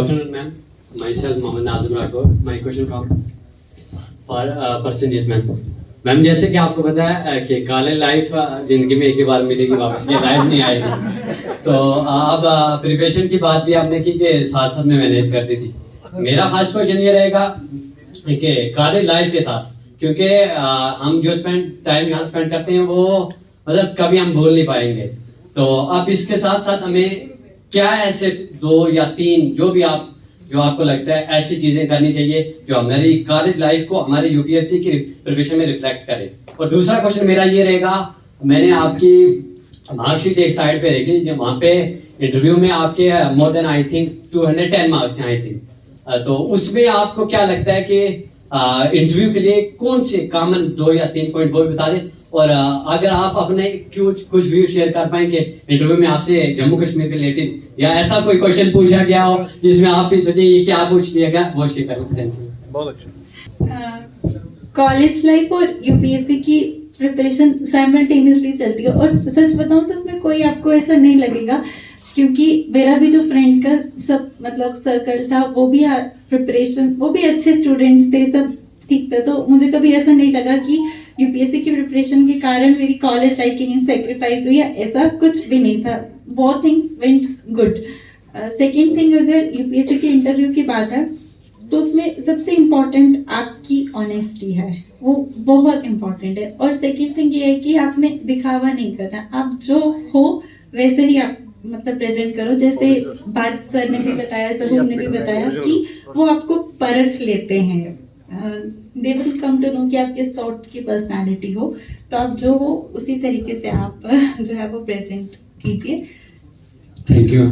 afternoon, ma'am. Myself, Mohammed Nazim Rathod. My question from for Persanjit, ma'am. Ma'am जैसे कि आपको पता है कि कॉलेज लाइफ जिंदगी में एक ही बार मिलेगी, वापस ये लाइफ नहीं आएगी। तो अब प्रिपरेशन की बात भी आपने की कि साथ साथ में मैनेज करती थी। मेरा फर्स्ट क्वेश्चन ये रहेगा कि कॉलेज लाइफ के साथ, क्योंकि हम जो टाइम यहाँ स्पेंड करते हैं वो मतलब कभी हम भूल नहीं पाएंगे। तो अब इसके साथ साथ हमें क्या ऐसे 2 या 3 जो आपको लगता है ऐसी चीजें करनी चाहिए जो हमारी कॉलेज लाइफ को हमारे यूपीएससी की प्रिपरेशन में रिफ्लेक्ट करे। और दूसरा क्वेश्चन मेरा ये रहेगा, मैंने आपकी मार्कशीट एक साइड पे देखी, जो वहाँ पे इंटरव्यू में आपके more than I think 210 marks हैं आई थिंक। तो उसमें आपको क्या लगता है कि इंटरव्यू के लिए कौन से कॉमन 2 या 3 पॉइंट वो भी बता दें। और अगर आप अपने कुछ व्यू शेयर कर पाएंगे इंटरव्यू में आपसे जम्मू कश्मीर के रिलेटेड या ऐसा कोई क्वेश्चन पूछा गया हो जिसमें आप भी सोचे ये क्या पूछ लिया गया, वो शेयर करना। Thank you. बहुत अच्छा। कॉलेज लाइफ और यूपीएससी की प्रिपरेशन साइमल्टेनियसली चलती है, और सच बताऊं तो उसमें कोई आपको ऐसा नहीं लगेगा, क्योंकि मेरा भी जो फ्रेंड का सब मतलब सर्कल था वो भी प्रिपरेशन, वो भी अच्छे स्टूडेंट्स थे, सब ठीक था। तो मुझे कभी ऐसा नहीं लगा कि यूपीएससी की प्रिपरेशन के कारण मेरी कॉलेज लाइफ की सैक्रिफाइस हुई, या ऐसा कुछ भी नहीं था। बहुत things went good. Second thing, अगर यूपीएससी के इंटरव्यू की बात है तो उसमें सबसे इम्पोर्टेंट आपकी ऑनेस्टी है, वो बहुत इम्पोर्टेंट है। और सेकेंड थिंग ये है कि आपने दिखावा नहीं करना, आप जो हो वैसे ही आप मतलब प्रेजेंट करो। जैसे बात सर ने भी बताया, सबूत ने भी बताया कि वो आपको परख लेते हैं, they will come to know कि आप किस सॉर्ट की पर्सनालिटी हो। तो आप जो हो उसी तरीके से आप जो है वो प्रेजेंट कीजिए। Thank you.